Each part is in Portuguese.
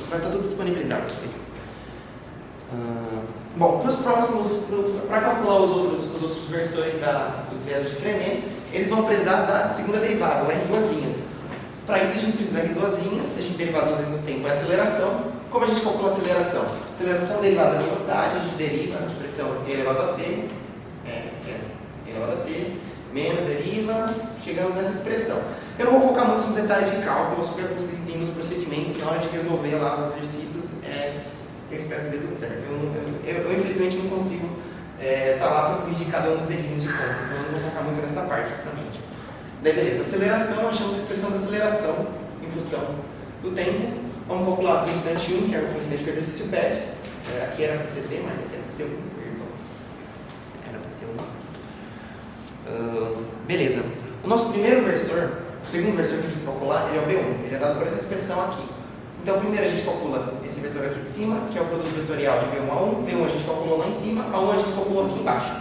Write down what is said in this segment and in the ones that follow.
vai estar tudo disponibilizado depois. Bom, para os próximos, para calcular os outros versores do triângulo de Frenet, eles vão precisar da segunda derivada, o R em duas linhas. Para isso a gente precisa do R em duas linhas, se a gente derivar duas vezes no tempo é aceleração. Como a gente calcula a aceleração? Aceleração derivada da velocidade, a gente deriva a expressão e elevado a t, e elevado a t, menos deriva, chegamos nessa expressão. Eu não vou focar muito nos detalhes de cálculo, eu só quero que vocês entendam os procedimentos, que na hora de resolver lá os exercícios, eu espero que dê tudo certo. Eu infelizmente não consigo estar lá para corrigir cada um dos errinhos de conta, então eu não vou focar muito nessa parte, justamente. Daí beleza, aceleração, achamos a expressão da aceleração em função do tempo. Vamos calcular o instante 1, que é o instante que o exercício pede. Aqui era para ser t, mas era para ser 1. Era para ser 1. Beleza. O nosso primeiro versor, o segundo versor que a gente precisa calcular, ele é o B1. Ele é dado por essa expressão aqui. Então, primeiro a gente calcula esse vetor aqui de cima, que é o produto vetorial de V1 a 1. V1 a gente calculou lá em cima, A1 a gente calculou aqui embaixo.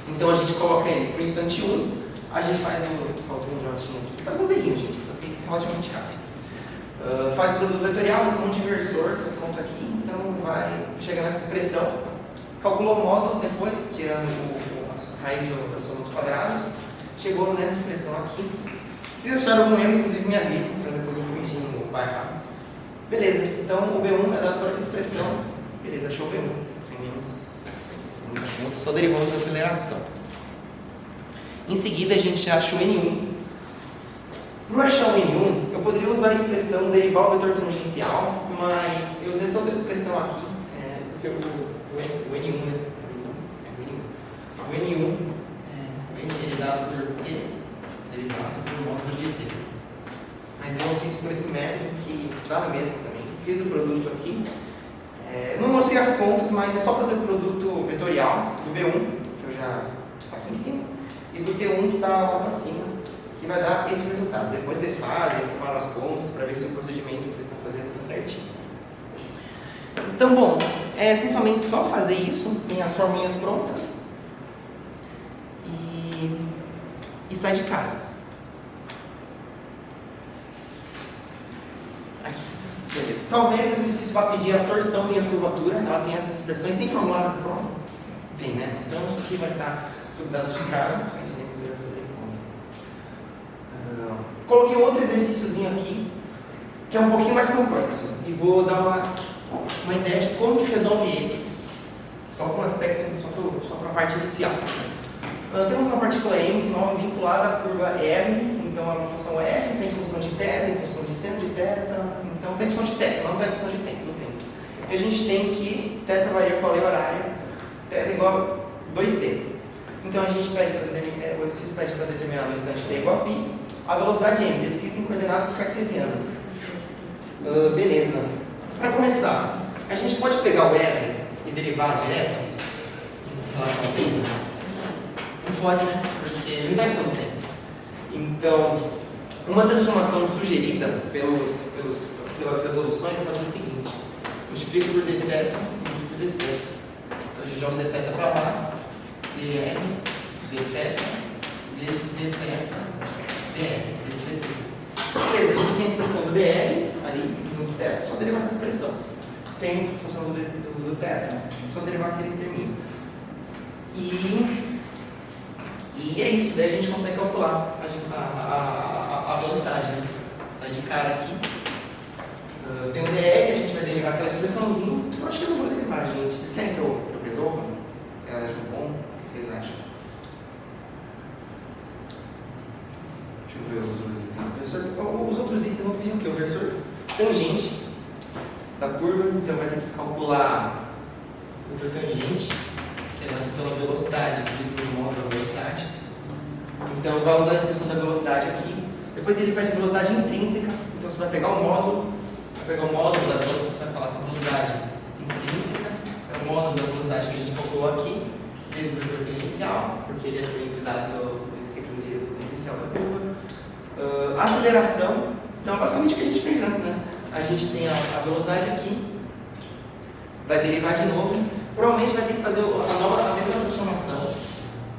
Então, a gente coloca eles para o instante 1. A gente faz faltou um jotinho aqui. Está com uns errinhos, gente. Eu fiz relativamente rápido. Faz o produto vetorial, faz um monte de versor, que vocês contam aqui, então vai chegar nessa expressão. Calculou o módulo, depois, tirando a raiz da soma dos quadrados, chegou nessa expressão aqui. Se vocês acharam algum erro, inclusive me avisem, para depois eu corrigir no pai errado. Beleza, então o B1 é dado por essa expressão. Beleza, achou o B1. Sem muita conta, só derivamos da aceleração. Em seguida, a gente achou o N1. Para achar o N1, eu poderia usar a expressão derivar o vetor tangencial, mas eu usei essa outra expressão aqui, porque o N1, né? O N1 ele é dado por T, derivado por módulo de T. Mas eu fiz por esse método que dá na mesma também. Fiz o produto aqui. Não mostrei as contas, mas é só fazer o produto vetorial do B1, que eu já está aqui em cima, e do T1 que está lá para cima, que vai dar esse resultado. Depois vocês fazem, falam as contas para ver se o procedimento que vocês estão fazendo está certinho. Então, bom, é essencialmente só fazer isso, tem as forminhas prontas e sai de cara. Aqui, beleza. Talvez o exercício vá pedir a torção e a curvatura, ela tem essas expressões, tem formulário pronto? Tem, né? Então isso aqui vai estar tudo dado de cara, só ensinei para vocês a fazer conta. Coloquei um outro exercíciozinho aqui, que é um pouquinho mais complexo, e vou dar uma ideia de como que resolve ele, só com o aspecto, só para a parte inicial. Temos uma partícula M, sinal vinculada à curva R, então é uma função F, tem função de θ, tem função de seno de θ, então tem função de θ, não tem função de tempo, no tempo. E a gente tem que θ varia com a lei horária, θ é igual a 2t. Então a gente pede o exercício pede para determinar no instante t igual a π, a velocidade m, descrita em coordenadas cartesianas. Beleza. Para começar, a gente pode pegar o R e derivar direto em relação ao tempo? Não pode, né? Porque não deve ser no tempo. Então, uma transformação sugerida pelas resoluções é fazer o seguinte: multiplico por dθ e multiplico por dθ. Então a gente joga dθ para lá, dr, dθ, vezes dθ, dr, dθ. Beleza, a gente tem a expressão do dr ali no θ, só derivar essa expressão. Tem a função do θ, só derivar aquele termino. E é isso, daí a gente consegue calcular a velocidade, né? Sai de cara aqui. Tem o dr, a gente vai derivar aquela expressãozinha. Eu acho que eu não vou derivar, gente. Vocês querem que eu resolva? Vocês acham bom? O que vocês acham? Deixa eu ver os outros itens. Os outros itens não pediam o quê? O versor tangente da curva, então vai ter que calcular o vetor tangente, que é dado pela velocidade, aqui pelo módulo da velocidade. Então vai usar a expressão da velocidade aqui. Depois ele pede velocidade intrínseca, então você vai pegar o módulo da velocidade, vai falar que a velocidade intrínseca é o módulo da velocidade que a gente calculou aqui, vezes o vetor tangencial, porque ele é sempre dado na direção inicial da curva. Aceleração, então basicamente o que a gente fez antes, né? A gente tem a velocidade aqui, vai derivar de novo, provavelmente vai ter que fazer a mesma transformação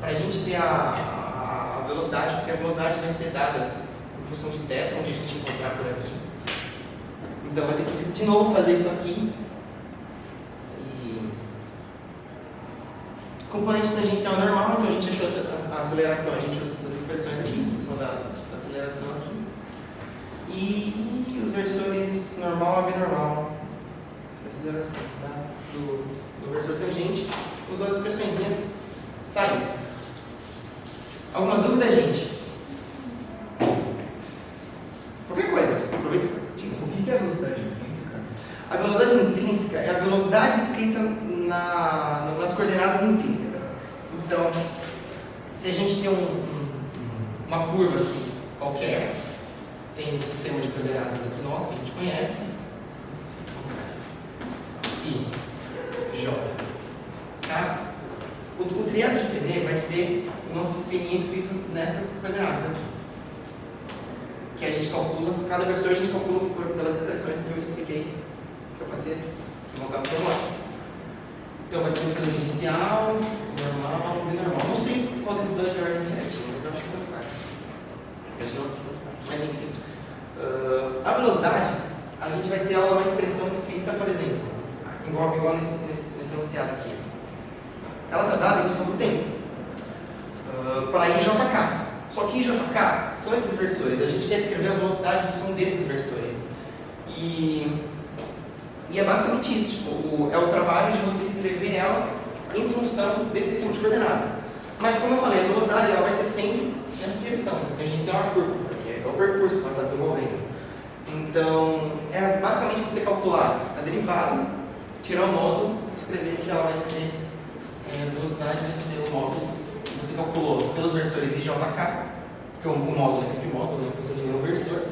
para a gente ter a velocidade, porque a velocidade vai ser dada em função de θ, onde a gente encontrar por aqui, Então vai ter que de novo fazer isso aqui. Componente tangencial é normal, então a gente achou a aceleração, a gente usa essas expressões aqui, em função da aceleração aqui. E os versores normal, abnormal, aceleração, tá? do versor tangente, usou as expressõezinhas saíram. Alguma dúvida, gente? Qualquer coisa, aproveita. O que é a velocidade intrínseca? A velocidade intrínseca é a velocidade escrita nas coordenadas intrínsecas. Então, se a gente tem uma curva aqui qualquer, tem um sistema de coordenadas aqui nosso que a gente conhece, I, J. Tá? O triado de Frenet vai ser o nosso sisteminha escrito nessas coordenadas aqui. Que a gente calcula, cada versor a gente calcula pelas expressões que eu expliquei, que eu passei aqui, que vão estar no formulário. Então vai ser um tangencial, normal e normal. Não sei qual desses dois é a ordem certinha, mas eu acho que tanto faz. Acho que não tanto faz. Mas enfim. A velocidade, a gente vai ter ela numa expressão escrita, por exemplo, igual nesse enunciado aqui. Ela está dada em função do tempo. Para I, JK. Só que I, JK são esses versores. A gente quer escrever a velocidade em função desses versores. E é basicamente isso. Tipo, é o trabalho de você escrever ela em função desse sistema de coordenadas. Mas como eu falei, a velocidade ela vai ser sempre nessa direção. Tangencial é a curva, porque é o percurso que ela está desenvolvendo. Então, é basicamente você calcular a derivada, tirar o módulo e escrever que ela vai ser, a velocidade vai ser o módulo que você calculou pelos versores IJK, que o módulo é sempre módulo, em função de um versor,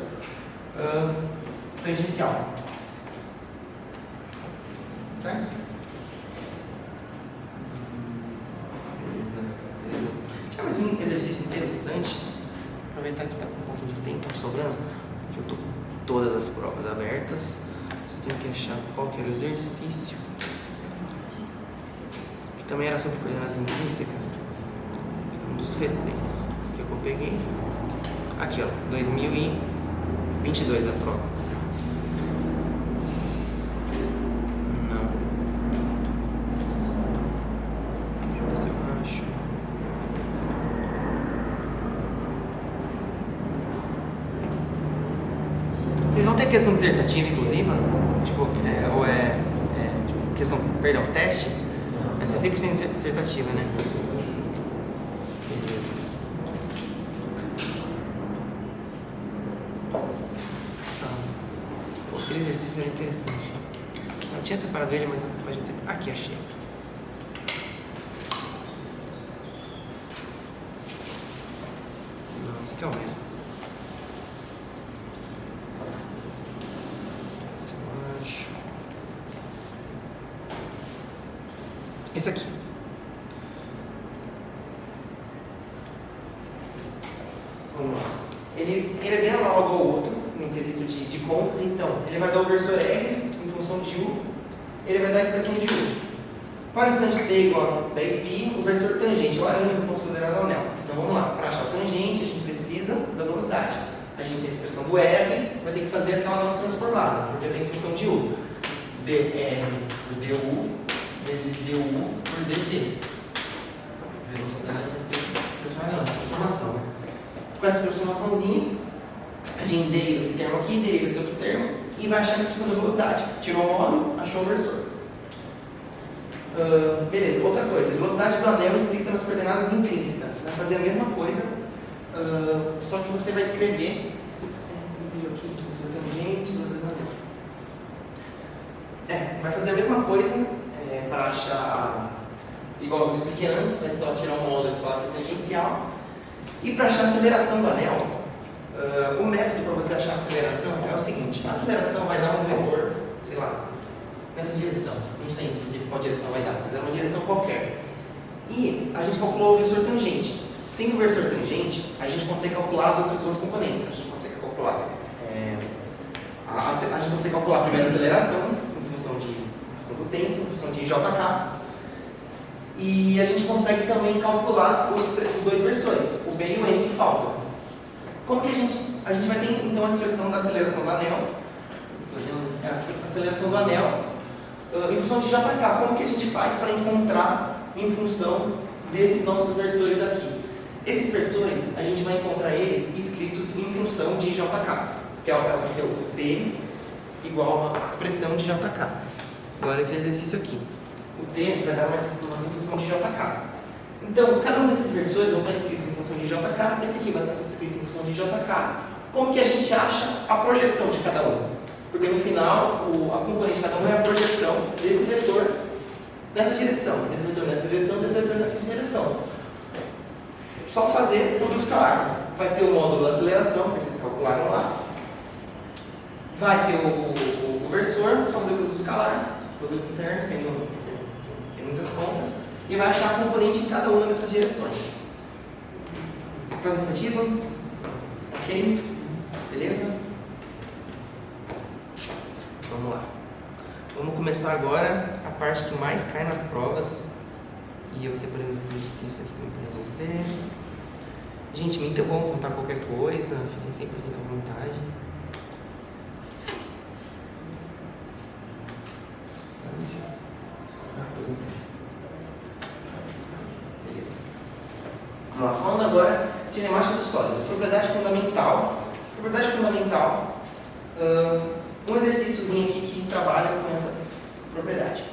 tangencial. Certo? Beleza. Tinha mais um exercício interessante. Aproveitar que está com um pouquinho de tempo sobrando, que eu estou com todas as provas abertas. Só tenho que achar qual que era o exercício. Que também era sobre coordenadas intrínsecas. Um dos recentes. Esse aqui eu peguei. Aqui, ó, 2022 a prova. Vocês vão ter questão dissertativa, inclusiva? Tipo, questão, perdão, teste? Vai ser 100% dissertativa, né? Beleza. Pô, aquele exercício era interessante. Eu tinha separado ele, mas não pode ter. Aqui, achei. Não, esse aqui é o mesmo. Esse aqui. Vamos lá. Ele é bem análogo ao outro, no quesito de contas, então ele vai dar o versor R em função de U, ele vai dar a expressão de U. Para o instante t igual a 10π, o versor tangente, o arame considerado anel. Então vamos lá, para achar o tangente a gente precisa da velocidade. A gente tem a expressão do R, vai ter que fazer aquela nossa transformada, porque tem função de U. dr por du vezes du por dt. Velocidade vai ser transformação. Né? Com essa transformaçãozinha, a gente deriva esse termo aqui, deriva esse outro termo e vai achar a expressão da velocidade. Tirou o módulo, achou o versor. Beleza, outra coisa, a velocidade do anel escrita nas coordenadas intrínsecas. Vai fazer a mesma coisa, só que você vai escrever. Vai fazer a mesma coisa para achar, igual eu expliquei antes, vai só tirar um módulo e falar que é tangencial. E para achar a aceleração do anel, o método para você achar a aceleração é o seguinte: a aceleração vai dar um vetor, sei lá, nessa direção. Não sei em específico qual direção vai dar, vai dar uma direção qualquer. E a gente calculou o versor tangente. Tem o versor tangente, a gente consegue calcular as outras duas componentes. A gente consegue calcular a gente consegue calcular primeiro a aceleração, em função do tempo, em função de JK. E a gente consegue também calcular os dois versores, o B e o N que faltam. Como que a gente vai ter então a expressão da aceleração do anel? Fazendo aceleração do anel em função de JK. Como que a gente faz para encontrar em função desses nossos versores aqui? Esses versores, a gente vai encontrar eles escritos em função de JK, que vai ser o T igual a expressão de JK. Agora esse exercício aqui. O T vai dar uma em função de JK. Então, cada um desses versores vão estar escritos em função de JK, esse aqui vai estar escrito em função de JK. Como que a gente acha a projeção de cada um? Porque no final, a componente de cada um é a projeção desse vetor nessa direção, desse vetor nessa direção, desse vetor nessa direção. Só fazer produto escalar. Vai ter o módulo da aceleração, que vocês calcularam lá. Vai ter o versor, só fazer o produto escalar, produto interno, sem muitas contas. E vai achar a componente em cada uma dessas direções. Faz sentido? Ok? Beleza? Vamos lá. Vamos começar agora a parte que mais cai nas provas. E eu separei os exercícios aqui também para resolver. Gente, me interrompam, contar qualquer coisa, fiquem 100% à vontade. Beleza. Vamos lá, falando agora de cinemática do sólido. Propriedade fundamental. Propriedade fundamental. Um exercíciozinho aqui que trabalha com essa propriedade.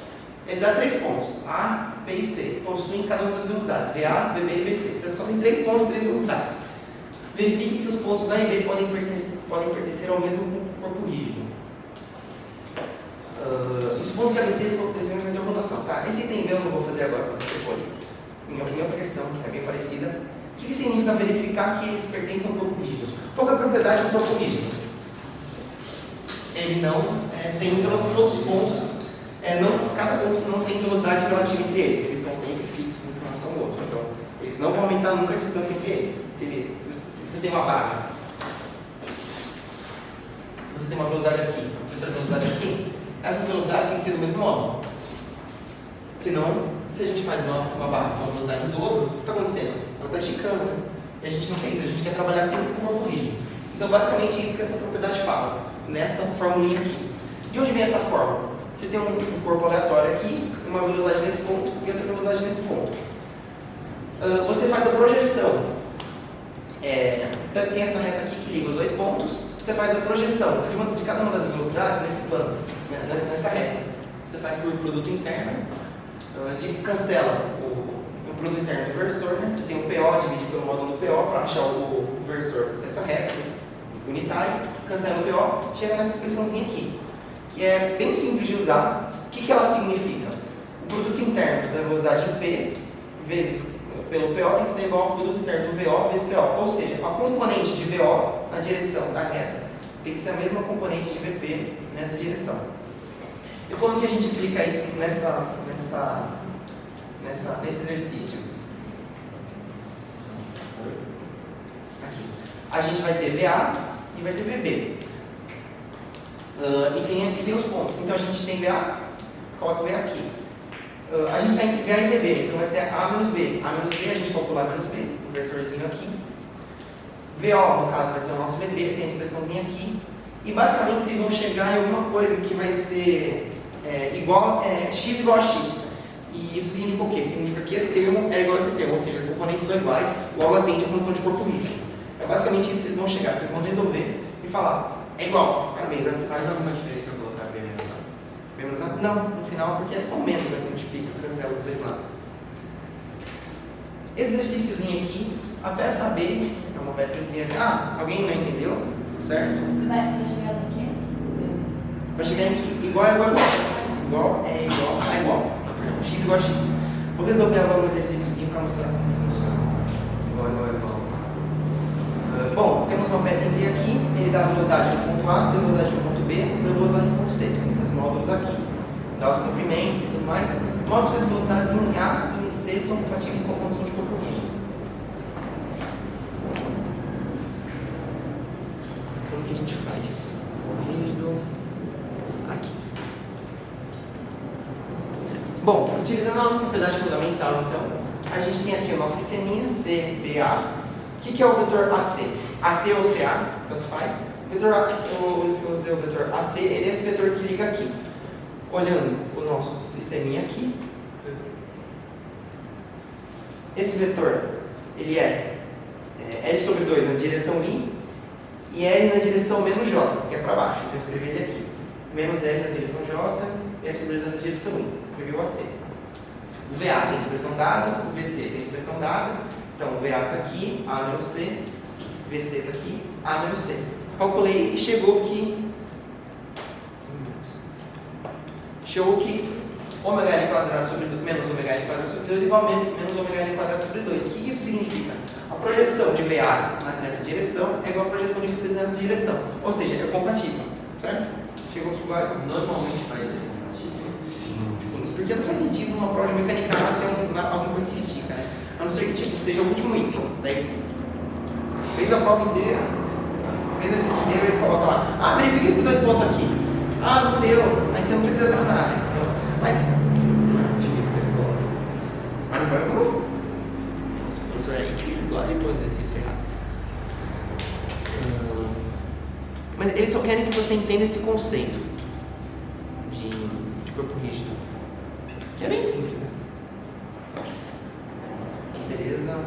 Ele dá 3 pontos. A, B e C. Possuem cada uma das velocidades. VA, VB e VC. Você só tem 3 pontos e 3 velocidades. Verifique que os pontos A e B podem pertencer ao mesmo corpo rígido. Esse ponto que ABC é o corpo de rotação. Tá? Esse item B eu não vou fazer agora, vou fazer depois. Em outra questão, que é bem parecida. O que significa verificar que eles pertencem ao corpo rígido? Qual é a propriedade do corpo rígido? Ele não tem todos os pontos. Cada ponto não tem velocidade relativa entre eles. Eles estão sempre fixos em relação ao outro. Então, eles não vão aumentar nunca a distância entre eles. Se você tem uma barra, você tem uma velocidade aqui, outra velocidade aqui, essas velocidades têm que ser do mesmo modo. Senão, se a gente faz uma barra com uma velocidade do dobro, o que está acontecendo? Ela está esticando, né? E a gente não quer isso, a gente quer trabalhar sempre com o corpo rígido. Então, basicamente, é isso que essa propriedade fala, nessa formulinha aqui. De onde vem essa fórmula? Você tem um corpo aleatório aqui, uma velocidade nesse ponto e outra velocidade nesse ponto. Você faz a projeção. Tem essa reta aqui que liga os 2 pontos. Você faz a projeção de cada uma das velocidades nesse plano, nessa reta. Você faz por produto interno, cancela o produto interno do versor, né? Você tem o PO, divide pelo módulo PO para achar o versor dessa reta unitária, cancela o PO, chega nessa expressãozinha aqui, que é bem simples de usar. O que ela significa? O produto interno da velocidade em P vezes pelo PO tem que ser igual ao produto interno do VO vezes PO. Ou seja, a componente de VO na direção da reta tem que ser a mesma componente de VP nessa direção. E como que a gente aplica isso nesse exercício? Aqui. A gente vai ter VA e vai ter VB. E tem os pontos. Então a gente tem VA, coloca o VA aqui. A gente está entre VA e VB, então vai ser A menos B. A menos B, a gente calcula A menos B, o versorzinho aqui. VO, no caso, vai ser o nosso VB, tem a expressãozinha aqui. E basicamente vocês vão chegar em alguma coisa que vai ser x igual a x. E isso significa o quê? Significa que esse termo é igual a esse termo, ou seja, as componentes são iguais, logo atende a condição de corpo rígido. É basicamente isso que vocês vão chegar, vocês vão resolver e falar, é igual, parabéns. Faz alguma diferença eu colocar B menos A? B menos A? Não, no final, porque são menos, a gente multiplica, cancela os 2 lados. Esse exercíciozinho aqui, a peça B, é uma peça inteira. Alguém não entendeu? Tudo certo? Vai chegar no quê? Vai chegar aqui, igual é igual a igual. Igual é igual a igual. Não, perdão, x igual a x. Vou resolver agora um exercíciozinho para mostrar como funciona. Igual, igual, igual. Bom, temos uma peça inteira aqui, ele dá a velocidade no ponto A, a velocidade no ponto B, a velocidade no ponto C. Tem esses módulos aqui. Dá os comprimentos e tudo mais. Mostra que as velocidades em A e em C são compatíveis com a condição de corpo rígido. Como que a gente faz? Corpo rígido. Aqui. Bom, utilizando a nossa propriedade fundamental, então, a gente tem aqui o nosso sisteminha CBA. O que é o vetor AC? AC ou CA, tanto faz. O vetor AC, ele é esse vetor que liga aqui. Olhando o nosso sisteminha aqui, esse vetor, ele é L sobre 2 na direção I e L na direção menos J, que é para baixo. Então eu escrevi ele aqui. Menos L na direção J e L sobre 2 na direção I. Escrevi o AC. O VA tem expressão dada, o VC tem expressão dada. Então o VA está aqui, A menos C, VC está aqui, A menos C. Calculei e chegou que ômega L quadrado sobre 2 menos ômega L quadrado sobre 2 igual a menos ômega L quadrado sobre 2. O que isso significa? A projeção de VA nessa direção é igual a projeção de VC nessa direção. Ou seja, é compatível. Certo? Chegou aqui igual. Normalmente vai ser compatível. Sim, sim. Porque não faz sentido numa prova de mecânica ter alguma coisa que estica, né? A não ser que seja o último item. Daí fez a prova inteira, fez o exercício inteiro, ele coloca lá. Verifica esses 2 pontos aqui. Não deu. Aí você não precisa para nada. Então, mas difícil que eles colocam. Mas não vai pro os professores aí que eles gostam de pôr exercício ferrado. Mas eles só querem que você entenda esse conceito de corpo rígido. Que é bem simples, né? Beleza.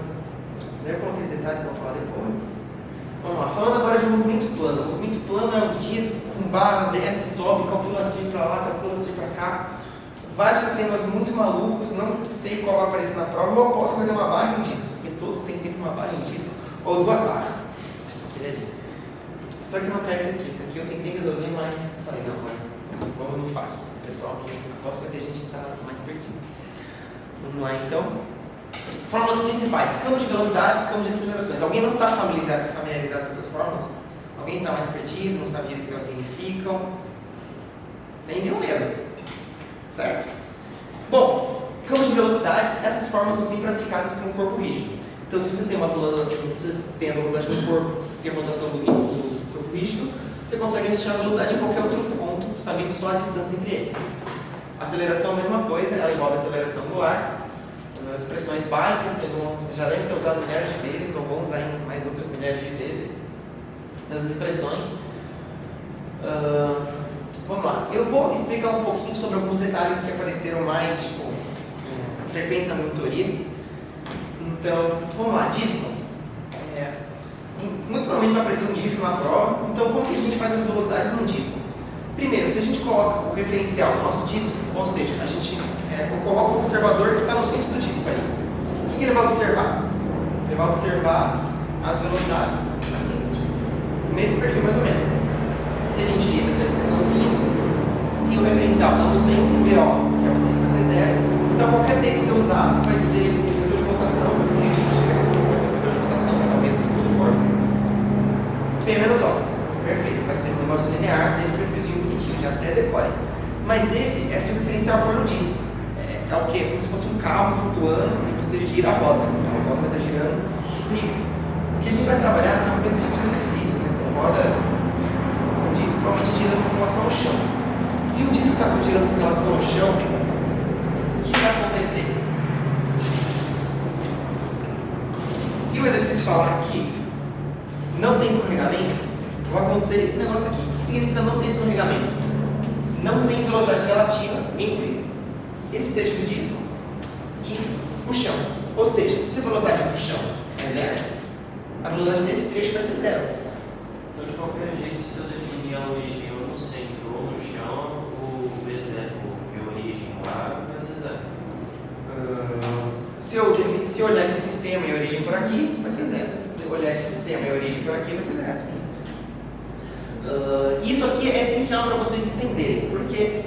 Daí eu coloquei esse detalhe que eu vou falar depois. Vamos lá, falando agora de movimento plano. O movimento plano é o disco com barra, desce, sobe, calcula assim para lá, calcula assim para cá. Vários sistemas muito malucos, não sei qual vai aparecer na prova. Eu aposto que vai ter uma barra e um disco, porque todos têm sempre uma barra e um disco, ou 2 barras. Tipo aquele ali. Espero que não caia esse aqui eu tentei resolver, mas falei, não faço. O pessoal aqui, aposto que vai ter gente que está mais perdido. Vamos lá então. Fórmulas principais, campo de velocidades, campo de acelerações. Alguém não está familiarizado com essas fórmulas? Alguém está mais perdido, não sabe direito o que elas significam? Sem nenhum medo. Certo? Bom, campo de velocidades, essas fórmulas são sempre aplicadas para um corpo rígido. Então, se você tem a velocidade do corpo e a rotação do corpo rígido, você consegue achar a velocidade em qualquer outro ponto, sabendo só a distância entre eles. A aceleração é a mesma coisa, ela envolve a aceleração angular. As expressões básicas você já deve ter usado milhares de vezes, ou vão usar em mais outras milhares de vezes. As expressões. Vamos lá. Eu vou explicar um pouquinho sobre alguns detalhes que apareceram mais frequentes na monitoria. Então, vamos lá. Disco. Muito provavelmente vai aparecer um disco na prova. Então, como que a gente faz as velocidades num disco? Primeiro, se a gente coloca o referencial no nosso disco, ou seja, a gente coloca o observador que está no centro do disco aí. O que ele vai observar? Ele vai observar as velocidades assim, nesse perfil mais ou menos. Se a gente utiliza essa expressãozinha, se o referencial está no centro, VO, que é o centro, vai ser 0, então qualquer P que você usar vai ser o vetor de rotação, se o disco tiver o vetor de rotação, que é o mesmo que todo o corpo, P menos O. Perfeito, vai ser um negócio linear, nesse perfilzinho bonitinho, já até decore. Mas esse é se o referencial for no disco. É o quê? Como se fosse um carro flutuando e você gira a roda. Então a roda vai estar girando livre. O que a gente vai trabalhar são esses tipos de exercícios, né? Com roda, com disco, provavelmente girando com relação ao chão. Se o disco está girando com relação ao chão, o que vai acontecer? Se o exercício falar que não tem escorregamento, vai acontecer esse negócio aqui. O que significa não ter escorregamento? Não tem velocidade relativa entre esse trecho do disco e o chão. Ou seja, se a velocidade do chão é 0, a velocidade desse trecho vai ser 0. Então, de qualquer jeito, se eu definir a origem ou no centro ou no chão, o V0, o origem lá, vai ser 0. Se eu olhar esse sistema e a origem por aqui, vai ser 0. Se eu olhar esse sistema e a origem por aqui, vai ser 0. Isso aqui é essencial para vocês entenderem, porque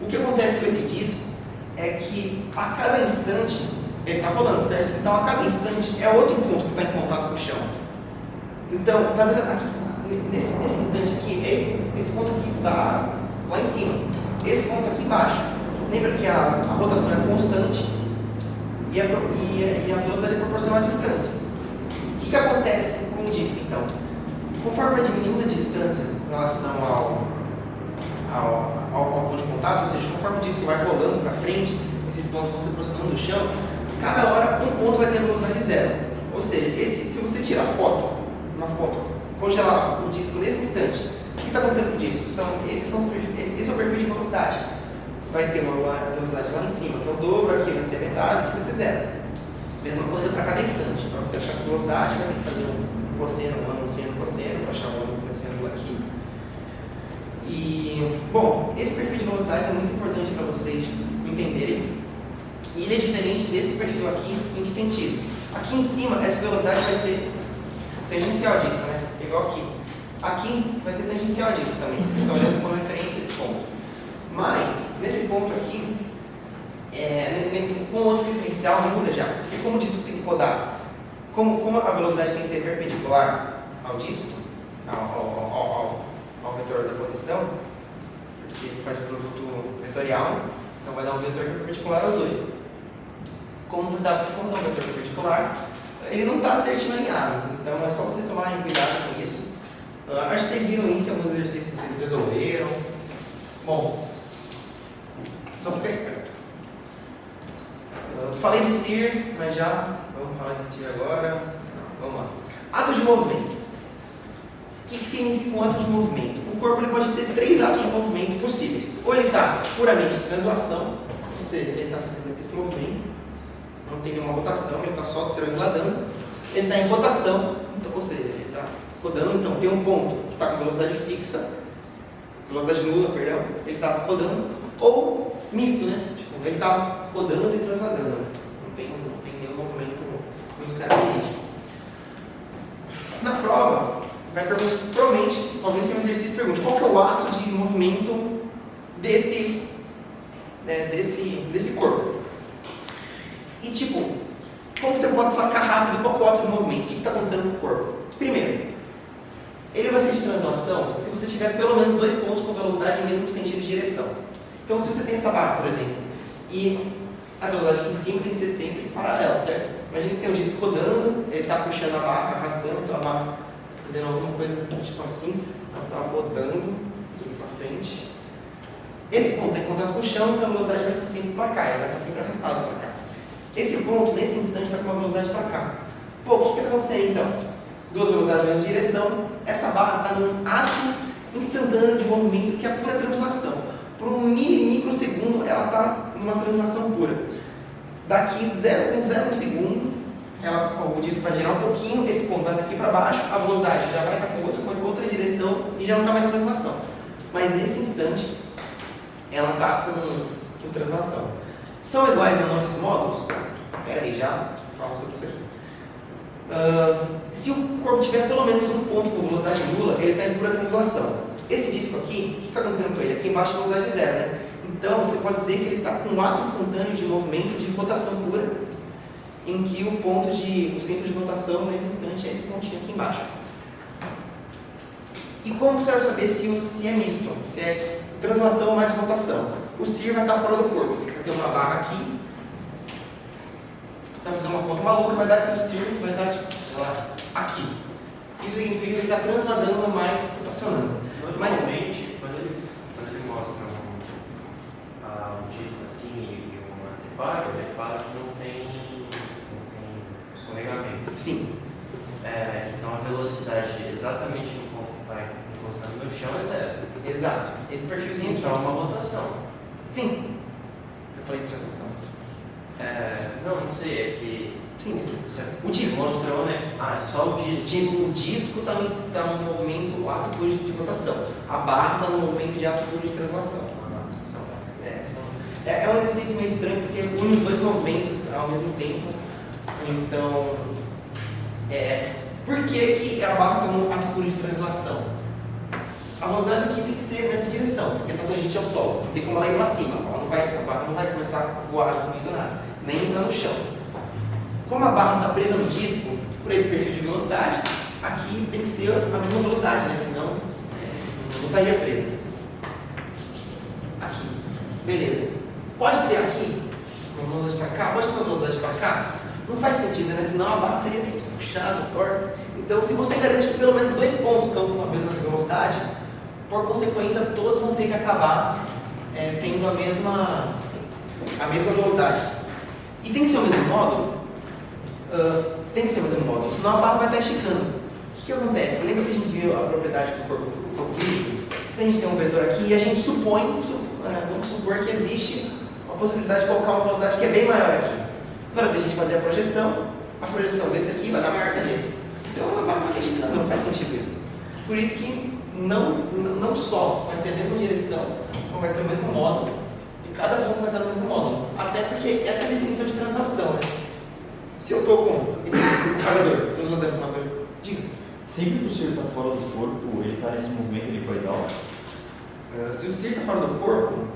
o que acontece com esse disco é que a cada instante ele está rolando, certo? Então a cada instante é outro ponto que está em contato com o chão. Então, tá vendo aqui, nesse instante aqui, é esse ponto aqui está lá em cima, esse ponto aqui embaixo. Lembra que a rotação é constante e a velocidade é proporcional à distância. O que acontece com o disco então? Conforme vai diminuindo a distância em relação ao ponto de contato, ou seja, conforme o disco vai rolando para frente, esses pontos vão se aproximando do chão, cada hora um ponto vai ter velocidade 0. Ou seja, se você tirar uma foto congelar o disco nesse instante, o que está acontecendo com o disco? Esse é o perfil de velocidade. Vai ter uma velocidade lá em cima, que é o dobro, aqui vai ser metade, aqui vai ser zero. Mesma coisa para cada instante. Para você achar essa velocidade, vai ter que fazer um cosseno, um seno, cosseno, para achar um ângulo com esse ângulo aqui. E, bom, esse perfil de velocidade é muito importante para vocês entenderem. E ele é diferente desse perfil aqui, em que sentido? Aqui em cima, essa velocidade vai ser tangencial disso, né? Igual aqui. Aqui vai ser tangencial disso também. Vocês estão olhando como referência esse ponto. Mas, nesse ponto aqui, com outro diferencial muda já. Porque como o disco tem que rodar, como a velocidade tem que ser perpendicular ao disco, ao vetor da posição, porque você faz o produto vetorial, então vai dar um vetor perpendicular aos dois. Como dá um vetor perpendicular, ele não está certinho alinhado, então é só vocês tomarem cuidado com isso. Acho que vocês viram isso em alguns exercícios que vocês resolveram. Bom, só ficar esperto. Falei de SIR, mas já vamos falar de SIR agora. Não, vamos lá. Ato de movimento. O que significa um ato de movimento? O corpo ele pode ter 3 atos de movimento possíveis. Ou ele está puramente em translação, ou seja, ele está fazendo esse movimento, não tem nenhuma rotação, ele está só transladando. Ele está em rotação, então, ou seja, ele está rodando, então tem um ponto que está com velocidade fixa, velocidade nula, perdão, ele está rodando, ou misto, né? Tipo, ele está rodando e transladando, não tem nenhum movimento muito característico. Na prova, vai perguntar, provavelmente, talvez tenha um exercício que pergunte qual que é o ato de movimento desse corpo. E tipo, como que você pode sacar rápido qual que é o ato de movimento? O que está acontecendo com o corpo? Primeiro, ele vai ser de translação se você tiver pelo menos 2 pontos com velocidade em mesmo sentido de direção. Então, se você tem essa barra, por exemplo, e a velocidade aqui em cima tem que ser sempre paralela, certo? Imagina que tem um disco rodando, ele está puxando a barra, arrastando, então a barra fazendo alguma coisa tipo assim, ela está rodando, indo para frente. Esse ponto está em contato com o chão, então a velocidade vai ser sempre para cá, ele vai estar sempre arrastado para cá. Esse ponto, nesse instante, está com uma velocidade para cá. Pô, o que está acontecendo então? 2 velocidades na mesma direção, essa barra está num ato instantâneo de movimento que é a pura translação. Por um microsegundo, ela está numa translação pura. Daqui 0,01 segundo, o disco vai girar um pouquinho, esse ponto vai daqui para baixo, a velocidade já vai estar com outra direção e já não está mais translação. Mas nesse instante, ela está com translação. São iguais ou não esses módulos? Espera aí, já falo sobre isso aqui. Se o corpo tiver pelo menos um ponto com velocidade nula, ele está em pura translação. Esse disco aqui, o que está acontecendo com ele? Aqui embaixo a velocidade zero, né? Então, você pode dizer que ele está com um ato instantâneo de movimento de rotação pura, em que o centro de rotação nesse instante é esse pontinho aqui embaixo. E como você vai saber se é misto, se é translação mais rotação? O CIR vai estar fora do corpo, vai ter uma barra aqui, vai fazer uma conta maluca, vai dar aqui o CIR, vai dar tipo, sei lá, aqui. Isso significa que ele está transladando mais rotacionando. Normalmente, quando ele mostra um disco assim e um anteparo, ele fala que não tem escorregamento. Sim. Então a velocidade exatamente no ponto que está encostando no chão é zero. Exato. Esse perfilzinho aqui. Então é uma rotação. Sim. Eu falei de translação. Não sei, é que... Sim. O disco mostrou, né? Só o disco. O disco está no movimento ato puro de rotação. A barra está no movimento de ato puro de translação. É um exercício meio estranho porque une os 2 movimentos ao mesmo tempo. Então, por que a barra está no ato puro de translação? A velocidade aqui tem que ser nessa direção, porque está tangente ao solo. Não tem como ela ir para cima. A barra não vai começar a voar comigo nada, nem entrar no chão. Como a barra está presa no disco, por esse perfil de velocidade, aqui tem que ser a mesma velocidade, né? Senão não estaria presa. Aqui. Beleza. Pode ter aqui uma velocidade para cá? Pode ter uma velocidade para cá? Não faz sentido, né? Senão a barra teria puxado, torta. Então, se você garante que pelo menos 2 pontos estão com a mesma velocidade, por consequência, todos vão ter que acabar tendo a mesma velocidade. E tem que ser o mesmo módulo? Tem que ser o mesmo módulo, senão a barra vai estar esticando. que acontece? Lembra que a gente viu a propriedade do corpo líquido? A gente tem um vetor aqui e a gente supõe, vamos supor que existe a possibilidade de colocar uma velocidade que é bem maior aqui. Na hora da gente fazer a projeção desse aqui vai dar maior que a desse. Então não faz sentido isso. Por isso que não só vai ser a mesma direção, não vai ter o mesmo módulo, e cada ponto vai estar no mesmo módulo. Até porque essa é a definição de translação, né? Se eu estou com esse carregador transladando uma coisa, diga. Sempre que o ser está fora do corpo, ele está nesse movimento helicoidal? Se o ser está fora do corpo,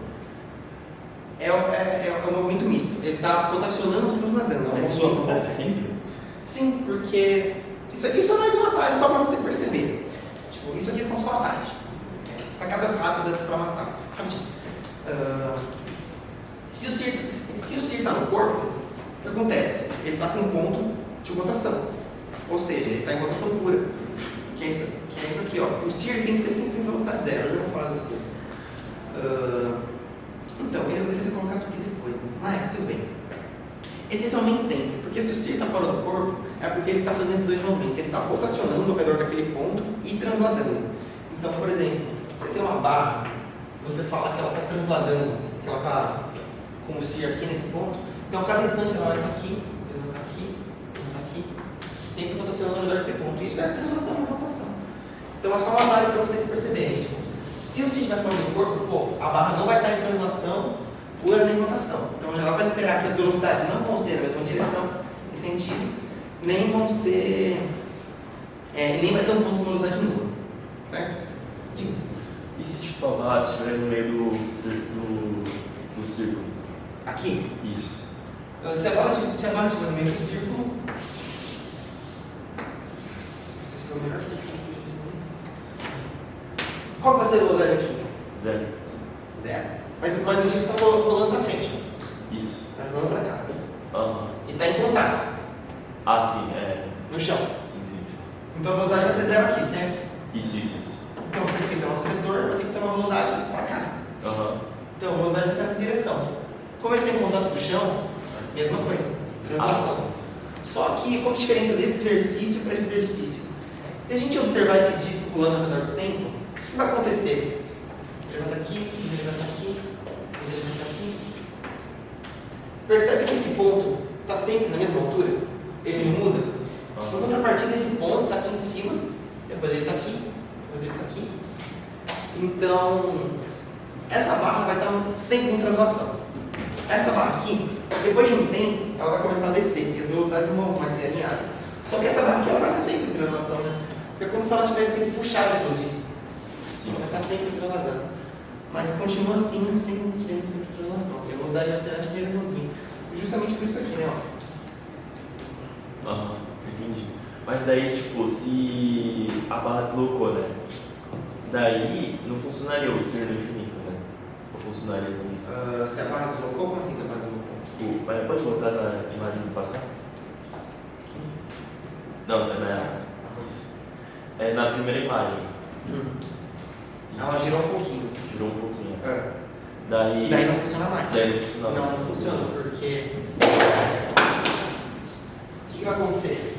é um movimento misto. Ele está rotacionando e transladando. Mas isso acontece sempre? Sim, porque isso é mais um atalho só para você perceber. Tipo, isso aqui são só atalhos. Sacadas rápidas para matar. Rapidinho. Se o ser está no corpo, o que acontece? Ele está com um ponto de rotação. Ou seja, ele está em rotação pura. Que é isso aqui, ó. O ser tem que ser sempre em velocidade zero. Eu já vou falar do ser. Então, eu deveria ter colocado isso aqui depois, né? Mas tudo bem. Essencialmente sempre. Porque se o ser está fora do corpo, é porque ele está fazendo os dois movimentos. Ele está rotacionando ao redor daquele ponto e transladando. Então, por exemplo, você tem uma barra, você fala que ela está transladando, que ela está com o ser aqui nesse ponto. Então, a cada instante ela vai estar aqui, ela vai estar aqui, ela vai estar aqui, sempre rotacionando ao redor desse ponto. Isso é translação mais rotação. Então, é só uma área para vocês perceberem. Se o ser estiver fora do corpo, a barra não vai estar em translação pura nem rotação. Então, já dá para esperar que as velocidades não vão ser na mesma direção e sentido, nem vão ser. Nem vai ter um ponto de velocidade nula. Certo? Diga. E se tipo a barra estiver no meio do círculo? Aqui? Isso. Se a barra estiver no meio do círculo. Não sei se foi o melhor círculo que eu fiz. Qual vai ser a velocidade aqui? Zero. Zero. Mas o disco está rolando para frente. Isso. Está rolando para cá. Aham. E está em contato. Ah, sim, no chão. Sim. Então a velocidade vai ser zero aqui, certo? Isso. Então você tem que ter o nosso vetor, vai ter que ter uma velocidade para cá. Aham. Então a velocidade vai ser nessa direção. Como ele tem contato com o chão, mesma coisa. Translação. sim. Só que qual a diferença desse exercício para esse exercício? Se a gente observar esse disco pulando ao redor do tempo, o que vai acontecer? Ele vai estar aqui, ele vai estar aqui, ele vai estar aqui. Percebe que esse ponto está sempre na mesma altura? Ele não muda? Em contrapartida, esse ponto está aqui em cima, depois ele está aqui, depois ele está aqui. Então, essa barra vai estar sempre em translação. Essa barra aqui, depois de um tempo, ela vai começar a descer, e as velocidades não vão mais ser alinhadas. Só que essa barra aqui ela vai estar sempre em translação, né? Porque é como se ela tivesse sido puxada pelo disco. Sim, ela vai estar sempre transladando. Mas continua assim, sempre em translação. E a velocidade vai ser essa direçãozinha. Justamente por isso aqui, né? Aham, entendi. Mas daí, tipo, se a barra deslocou, né? Daí não funcionaria o ser no infinito, né? Ou funcionaria também? Se a barra deslocou, como assim se a barra deslocou? Tipo, pode voltar na imagem do passado? Não, é na primeira imagem. Ela girou um pouquinho. Girou um pouquinho. Daí não funciona mais. Daí não funciona mais. Não funciona, porque o que vai acontecer?